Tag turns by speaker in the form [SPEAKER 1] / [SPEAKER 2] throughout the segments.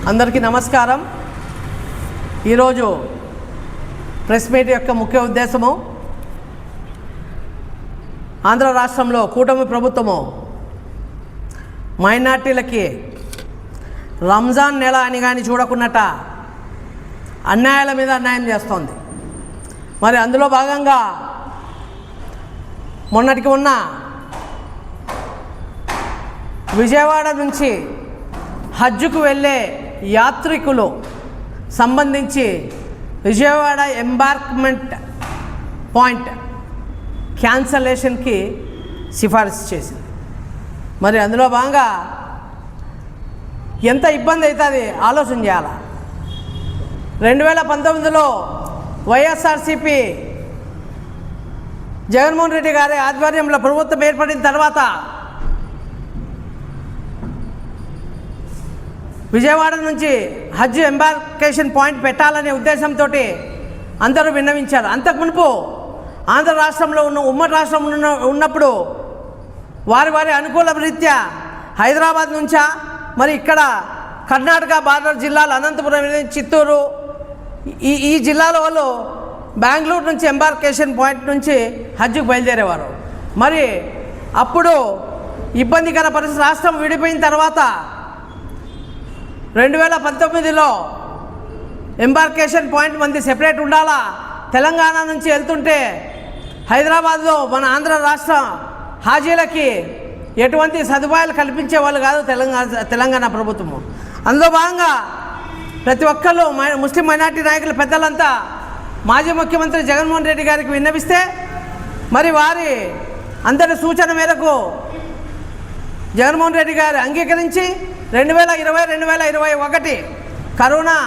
[SPEAKER 1] అందరికీ నమస్కారం. ఈరోజు ప్రెస్ మీట్ యొక్క ముఖ్య ఉద్దేశము ఆంధ్ర రాష్ట్రంలో కూటమి ప్రభుత్వము మైనార్టీలకి రంజాన్ నెల అని కానీ చూడకున్నట అన్యాయాల మీద అన్యాయం చేస్తోంది. మరి అందులో భాగంగా మొన్నటికి ఉన్న విజయవాడ నుంచి హజ్జుకు వెళ్ళే యాత్రికులు సంబంధించి విజయవాడ ఎంబార్క్మెంట్ పాయింట్ క్యాన్సలేషన్కి సిఫారసు చేసింది. మరి అందులో భాగంగా ఎంత ఇబ్బంది అవుతుంది ఆలోచన చేయాలి. 2019లో వైఎస్ఆర్సీపీ జగన్మోహన్ రెడ్డి గారి ఆధ్వర్యంలో ప్రభుత్వం ఏర్పడిన తర్వాత విజయవాడ నుంచి హజ్ ఎంబార్కేషన్ పాయింట్ పెట్టాలనే ఉద్దేశంతో అందరూ విన్నవించారు. అంతకు మునుపు ఆంధ్ర రాష్ట్రంలో ఉమ్మడి రాష్ట్రంలో ఉన్నప్పుడు వారి అనుకూల రీత్యా హైదరాబాద్ నుంచా మరి ఇక్కడ కర్ణాటక బార్డర్ జిల్లాలు అనంతపురం, చిత్తూరు ఈ జిల్లాల వాళ్ళు బెంగళూరు నుంచి ఎంబార్కేషన్ పాయింట్ నుంచి హజ్కి బయలుదేరేవారు. మరి అప్పుడు ఇబ్బందికర పరిస్థితి రాష్ట్రం విడిపోయిన తర్వాత 2019లో ఎంబార్కేషన్ పాయింట్ మంది సెపరేట్ ఉండాలా. తెలంగాణ నుంచి వెళ్తుంటే హైదరాబాద్లో మన ఆంధ్ర రాష్ట్ర హాజీలకి ఎటువంటి సదుపాయాలు కల్పించే వాళ్ళు కాదు తెలంగాణ ప్రభుత్వము. అందులో భాగంగా ప్రతి ఒక్కళ్ళు ముస్లిం మైనార్టీ నాయకులు పెద్దలంతా మాజీ ముఖ్యమంత్రి జగన్మోహన్ రెడ్డి గారికి విన్నవిస్తే మరి వారి అందరి సూచన మేరకు జగన్మోహన్ రెడ్డి గారు అంగీకరించి 2020-2021 కరోనా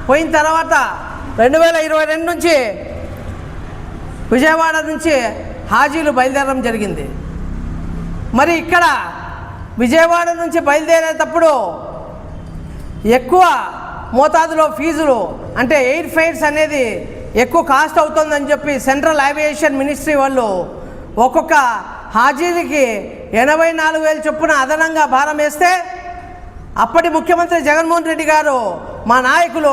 [SPEAKER 1] పోయిన తర్వాత 2022 నుంచి విజయవాడ నుంచి హాజీలు బయలుదేరడం జరిగింది. మరి ఇక్కడ విజయవాడ నుంచి బయలుదేరేటప్పుడు ఎక్కువ మోతాదులో ఫీజులు అంటే ఎయిర్ ఫేర్స్ అనేది ఎక్కువ కాస్ట్ అవుతుందని చెప్పి సెంట్రల్ ఏవియేషన్ మినిస్ట్రీ వాళ్ళు ఒక్కొక్క హాజీలకి 84,000 చొప్పున అదనంగా భారం వేస్తే అప్పటి ముఖ్యమంత్రి జగన్మోహన్ రెడ్డి గారు మా నాయకులు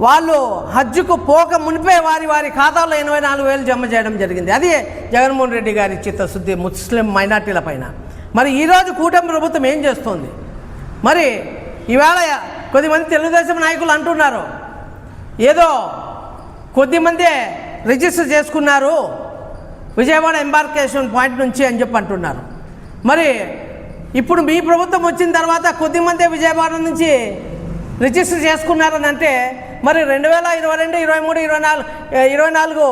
[SPEAKER 1] వాళ్ళు హజ్జుకు పోక మునిపే వారి ఖాతాలో 84,000 జమ చేయడం జరిగింది. అది జగన్మోహన్ రెడ్డి గారి చిత్తశుద్ధి ముస్లిం మైనార్టీల పైన. మరి ఈరోజు కూటమి ప్రభుత్వం ఏం చేస్తుంది? మరి ఇవాళ కొద్దిమంది తెలుగుదేశం నాయకులు అంటున్నారు ఏదో కొద్దిమందే రిజిస్టర్ చేసుకున్నారు విజయవాడ ఎంబార్కేషన్ పాయింట్ నుంచి అని చెప్పి అంటున్నారు. మరి ఇప్పుడు మీ ప్రభుత్వం వచ్చిన తర్వాత కొద్దిమందే విజయవాడ నుంచి రిజిస్టర్ చేసుకున్నారని అంటే మరి 2022, 23, 24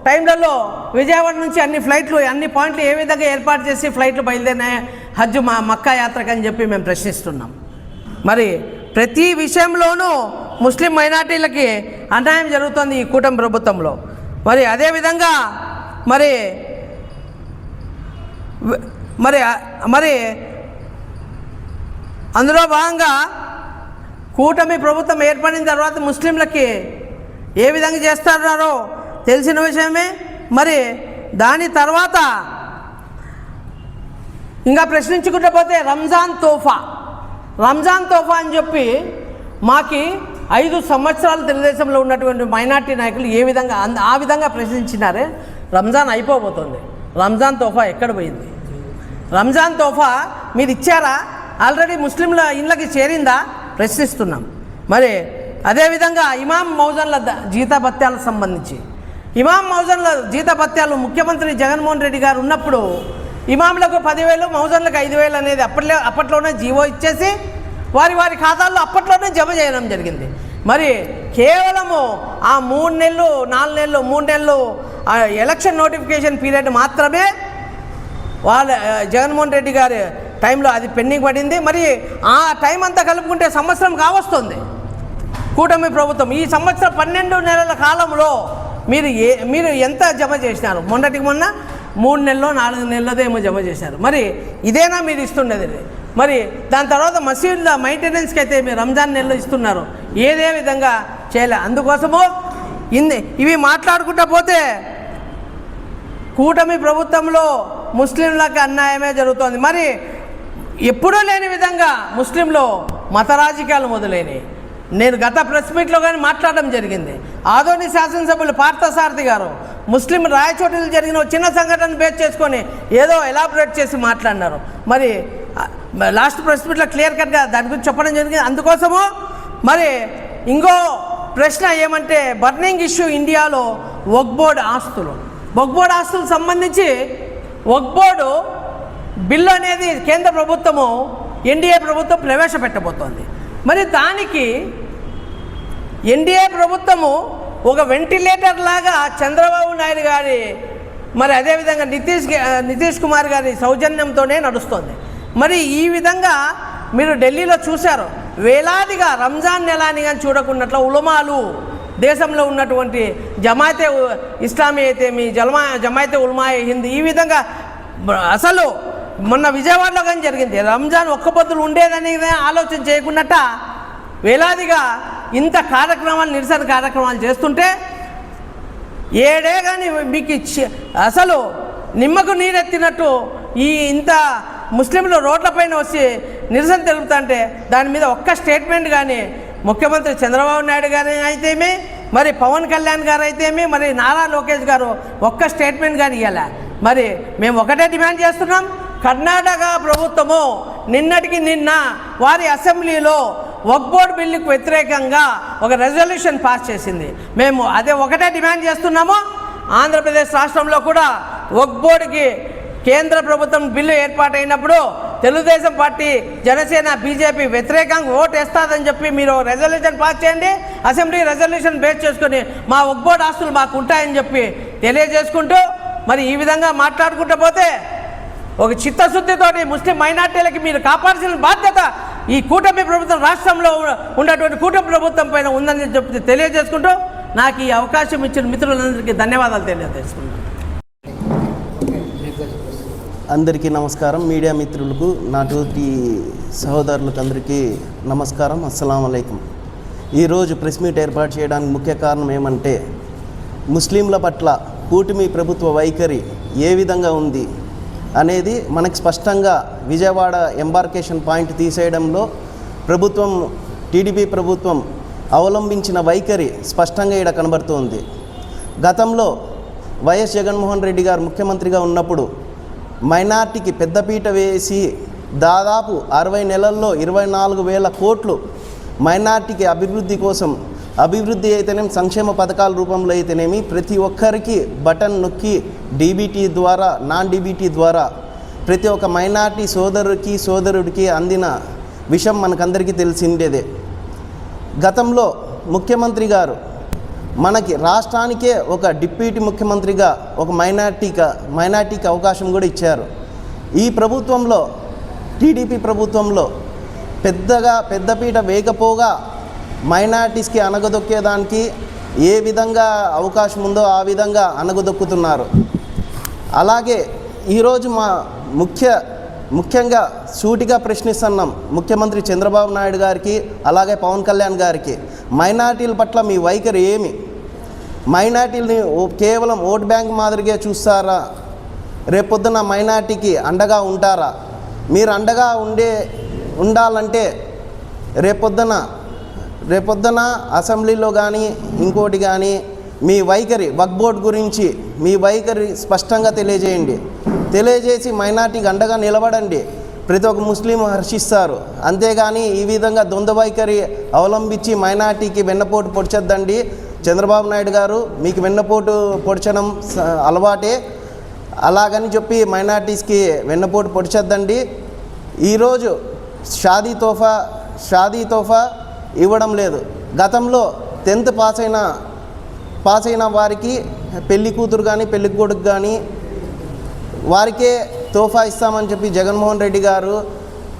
[SPEAKER 1] టైంలలో విజయవాడ నుంచి అన్ని ఫ్లైట్లు అన్ని పాయింట్లు ఏ విధంగా ఏర్పాటు చేసి ఫ్లైట్లు బయలుదేరినాయి హజ్ మక్కా యాత్రకు అని చెప్పి మేము ప్రశ్నిస్తున్నాం. మరి ప్రతి విషయంలోనూ ముస్లిం మైనార్టీలకి అన్యాయం జరుగుతుంది ఈ కూటమి ప్రభుత్వంలో. మరి అదేవిధంగా మరి మరి మరి అందులో భాగంగా కూటమి ప్రభుత్వం ఏర్పడిన తర్వాత ముస్లింలకి ఏ విధంగా చేస్తున్నారో తెలిసిన విషయమే. మరి దాని తర్వాత ఇంకా ప్రశ్నించుకుంటూ పోతే రంజాన్ తోఫా అని చెప్పి మాకి 5 సంవత్సరాలు తెలుగుదేశంలో ఉన్నటువంటి మైనార్టీ నాయకులు ఆ విధంగా ప్రశ్నించినారే. రంజాన్ అయిపోబోతుంది, రంజాన్ తోఫా ఎక్కడ పోయింది? రంజాన్ తోఫా మీరు ఇచ్చారా? ఆల్రెడీ ముస్లింల ఇళ్ళకి చేరిందా? ప్రశ్నిస్తున్నాం. మరి అదేవిధంగా ఇమాం మౌజన్ల జీతభత్యాలకు సంబంధించి ఇమాం మౌజన్ల జీతభత్యాలు ముఖ్యమంత్రి జగన్మోహన్ రెడ్డి గారు ఉన్నప్పుడు ఇమాంలకు 10,000, మౌజన్లకు 5,000 అనేది అప్పట్లోనే జీవో ఇచ్చేసి వారి ఖాతాల్లో అప్పట్లోనే జమ చేయడం జరిగింది. మరి కేవలము ఆ 3 నెలలు 4 నెలలు 3 నెలలు ఎలక్షన్ నోటిఫికేషన్ పీరియడ్ మాత్రమే వాళ్ళ జగన్మోహన్ రెడ్డి గారి టైంలో అది పెండింగ్ పడింది. మరి ఆ టైం అంతా కలుపుకుంటే సంవత్సరం కావస్తుంది కూటమి ప్రభుత్వం. ఈ సంవత్సరం 12 నెలల కాలంలో మీరు ఎంత జమ చేసినారు? మొన్నటికి మొన్న 3 నెలలో 4 నెలలదేమో జమ చేశారు. మరి ఇదేనా మీరు ఇస్తుండేది? మరి దాని తర్వాత మసీదుల మెయింటెనెన్స్కి అయితే మీరు రంజాన్ నెలలో ఇస్తున్నారు, ఏదే విధంగా చేయలే. అందుకోసము ఇవి మాట్లాడుకుంటూ పోతే కూటమి ప్రభుత్వంలో ముస్లింలకు అన్యాయమే జరుగుతోంది. మరి ఎప్పుడూ లేని విధంగా ముస్లింలు మత రాజకీయాలు మొదలైనవి. నేను గత ప్రెస్ మీట్లో కానీ మాట్లాడడం జరిగింది. ఆదోని శాసనసభ్యులు పార్థసారథి గారు ముస్లిం రాయచోటిలో జరిగిన చిన్న సంఘటన బేస్ చేసుకొని ఏదో ఎలాబొరేట్ చేసి మాట్లాడినారు. మరి లాస్ట్ ప్రెస్ మీట్లో క్లియర్ కట్గా దాని గురించి చెప్పడం జరిగింది. అందుకోసము మరి ఇంకో ప్రశ్న ఏమంటే, బర్నింగ్ ఇష్యూ ఇండియాలో వక్ఫ్ బోర్డు ఆస్తులకు సంబంధించి వక్ఫ్ బోర్డు బిల్లు అనేది కేంద్ర ప్రభుత్వము ఎన్డీఏ ప్రభుత్వం ప్రవేశపెట్టబోతోంది. మరి దానికి ఎన్డీఏ ప్రభుత్వము ఒక వెంటిలేటర్ లాగా చంద్రబాబు నాయుడు గారి మరి అదేవిధంగా నితీష్ కుమార్ గారి సౌజన్యంతోనే నడుస్తుంది. మరి ఈ విధంగా మీరు ఢిల్లీలో చూశారు, వేలాదిగా రంజాన్ నెలాని కానీ చూడకున్నట్లు ఉలమాలు, దేశంలో ఉన్నటువంటి జమాయతే ఇస్లామీ అయితేమి, జమాయతే ఉలమాయే హింద్, ఈ విధంగా అసలు మొన్న విజయవాడలో కానీ జరిగింది. రంజాన్ ఒక్క పొద్దులు ఉండేదని ఆలోచన చేయకున్నట్ట వేలాదిగా ఇంత కార్యక్రమాలు, నిరసన కార్యక్రమాలు చేస్తుంటే ఏడే కానీ మీకు అసలు నిమ్మకు నీరెత్తినట్టు ఈ ఇంత ముస్లింలు రోడ్లపైన వచ్చి నిరసన తెలుపుతుంటే దాని మీద ఒక్క స్టేట్మెంట్ కానీ ముఖ్యమంత్రి చంద్రబాబు నాయుడు గారు అయితేమి, మరి పవన్ కళ్యాణ్ గారు అయితేమి, మరి నారా లోకేష్ గారు ఒక్క స్టేట్మెంట్ కానీ ఇవ్వాలి. మరి మేము ఒకటే డిమాండ్ చేస్తున్నాం, కర్ణాటక ప్రభుత్వము నిన్నటికి నిన్న వారి అసెంబ్లీలో వక్ఫ్ బోర్డు బిల్లుకు వ్యతిరేకంగా ఒక రెజల్యూషన్ పాస్ చేసింది. మేము అదే ఒకటే డిమాండ్ చేస్తున్నాము. ఆంధ్రప్రదేశ్ రాష్ట్రంలో కూడా వక్ఫ్ బోర్డుకి కేంద్ర ప్రభుత్వం బిల్లు ఏర్పాటైనప్పుడు తెలుగుదేశం పార్టీ, జనసేన, బీజేపీ వ్యతిరేకంగా ఓటు వేస్తుందని చెప్పి మీరు రెజల్యూషన్ పాస్ చేయండి. అసెంబ్లీ రెజల్యూషన్ బేస్ చేసుకొని మా వక్ఫ్ బోర్డు ఆస్తులు మాకు ఉంటాయని చెప్పి తెలియజేసుకుంటూ, మరి ఈ విధంగా మాట్లాడుకుంటూ పోతే ఒక చిత్తశుద్ధితోటి ముస్లిం మైనార్టీలకి మీరు కాపాడాల్సిన బాధ్యత ఈ కూటమి ప్రభుత్వం, రాష్ట్రంలో ఉన్నటువంటి కూటమి ప్రభుత్వం పైన ఉందని చెప్పి తెలియజేసుకుంటూ నాకు ఈ అవకాశం ఇచ్చిన మిత్రులందరికీ ధన్యవాదాలు తెలియజేసుకుంటున్నాను.
[SPEAKER 2] అందరికీ నమస్కారం. మీడియా మిత్రులకు, నాతోటి సహోదరులకు అందరికీ నమస్కారం. అస్సలాము అలైకుం. ఈరోజు ప్రెస్ మీట్ ఏర్పాటు చేయడానికి ముఖ్య కారణం ఏమంటే, ముస్లింల పట్ల కూటమి ప్రభుత్వ వైఖరి ఏ విధంగా ఉంది అనేది మనకు స్పష్టంగా విజయవాడ ఎంబార్కేషన్ పాయింట్ తీసేయడంలో ప్రభుత్వం, టీడీపీ ప్రభుత్వం అవలంబించిన వైఖరి స్పష్టంగా ఇక్కడ కనబడుతోంది. గతంలో వైఎస్ జగన్మోహన్ రెడ్డి గారు ముఖ్యమంత్రిగా ఉన్నప్పుడు మైనార్టీకి పెద్దపీట వేసి దాదాపు 60 నెలల్లో 24,000 కోట్లు మైనార్టీకి అభివృద్ధి కోసం, అభివృద్ధి అయితేనేమి, సంక్షేమ పథకాల రూపంలో అయితేనేమి, ప్రతి ఒక్కరికి బటన్ నొక్కి డీబీటీ ద్వారా, నాన్ డీబీటీ ద్వారా ప్రతి ఒక్క మైనార్టీ సోదరుడికి అందిన విషయం మనకందరికీ తెలిసిందేదే. గతంలో ముఖ్యమంత్రి గారు మనకి రాష్ట్రానికే ఒక డిప్యూటీ ముఖ్యమంత్రిగా ఒక మైనార్టీకి అవకాశం కూడా ఇచ్చారు. ఈ ప్రభుత్వంలో, టీడీపీ ప్రభుత్వంలో పెద్దపీట వేయకపోగా మైనార్టీస్కి అణగదొక్కేదానికి ఏ విధంగా అవకాశం ఉందో ఆ విధంగా అణగదొక్కుతున్నారు. అలాగే ఈరోజు మా ముఖ్యంగా సూటిగా ప్రశ్నిస్తున్నాం ముఖ్యమంత్రి చంద్రబాబు నాయుడు గారికి, అలాగే పవన్ కళ్యాణ్ గారికి, మైనార్టీల పట్ల మీ వైఖరి ఏమి? మైనార్టీలని కేవలం ఓట్ బ్యాంక్ మాదిరిగా చూస్తారా? రేపొద్దున మైనార్టీకి అండగా ఉంటారా? మీరు అండగా ఉండాలంటే రేపొద్దున అసెంబ్లీలో కానీ ఇంకోటి కానీ మీ వైఖరి, వక్ఫ్ బోర్డు గురించి మీ వైఖరి స్పష్టంగా తెలియజేసి మైనార్టీకి అండగా నిలబడండి. ప్రతి ఒక్క ముస్లిం హర్షిస్తారు. అంతేగాని ఈ విధంగా ద్వంద్వ వైఖరి అవలంబించి మైనార్టీకి వెన్నపోటు పొడిచొద్దండి. చంద్రబాబు నాయుడు గారు, మీకు వెన్నపోటు పొడిచడం అలవాటే, అలాగని చెప్పి మైనార్టీస్కి వెన్నపోటు పొడిచొద్దండి. ఈరోజు షాదీ తోఫా ఇవ్వడం లేదు. గతంలో 10th పాస్ అయిన వారికి పెళ్లి కూతురు కానీ పెళ్లి కొడుకు కానీ వారికే తోఫా ఇస్తామని చెప్పి జగన్మోహన్ రెడ్డి గారు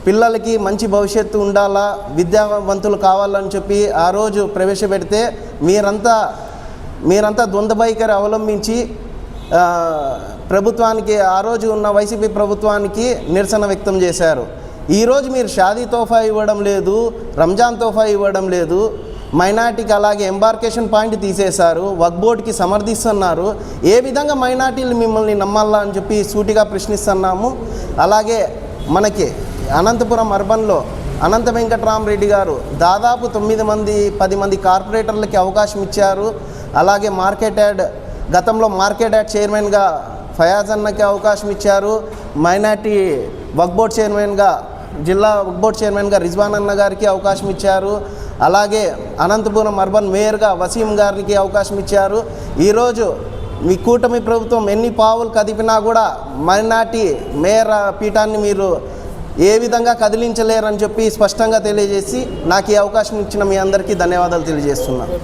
[SPEAKER 2] పిల్లలకి మంచి భవిష్యత్తు ఉండాలా, విద్యావంతులు కావాలని చెప్పి ఆ రోజు ప్రవేశపెడితే మీరంతా ద్వంద్వ వైఖరి అవలంబించి ప్రభుత్వానికి, ఆ రోజు ఉన్న వైసీపీ ప్రభుత్వానికి నిరసన వ్యక్తం చేశారు. ఈరోజు మీరు షాదీ తోఫా ఇవ్వడం లేదు, రంజాన్ తోఫా ఇవ్వడం లేదు, మైనార్టీకి అలాగే ఎంబార్కేషన్ పాయింట్ తీసేశారు, వక్ఫ్ బోర్డుకి సమర్థిస్తున్నారు. ఏ విధంగా మైనార్టీలు మిమ్మల్ని నమ్మాలా అని చెప్పి సూటిగా ప్రశ్నిస్తున్నాము. అలాగే మనకి అనంతపురం అర్బన్లో అనంత వెంకట్రామరెడ్డి గారు దాదాపు 10 మంది కార్పొరేటర్లకి అవకాశం ఇచ్చారు. అలాగే గతంలో మార్కెట్ యార్డ్ చైర్మన్గా ఫయాజ్ అన్నకి అవకాశం ఇచ్చారు. మైనార్టీ వక్ఫ్ బోర్డ్ చైర్మన్గా జిల్లా వక్ఫ్ బోర్డ్ చైర్మన్గా రిజ్వాన్ అన్న గారికి అవకాశం ఇచ్చారు. అలాగే అనంతపురం అర్బన్ మేయర్గా వసీం గారికి అవకాశం ఇచ్చారు. ఈరోజు మీ కూటమి ప్రభుత్వం ఎన్ని పావులు కదిపినా కూడా మైనార్టీ మేయర్ పీఠాన్ని మీరు ఏ విధంగా కదిలించలేరని చెప్పి స్పష్టంగా తెలియజేసి నాకు ఈ అవకాశం ఇచ్చిన మీ అందరికీ ధన్యవాదాలు తెలియజేస్తున్నాను.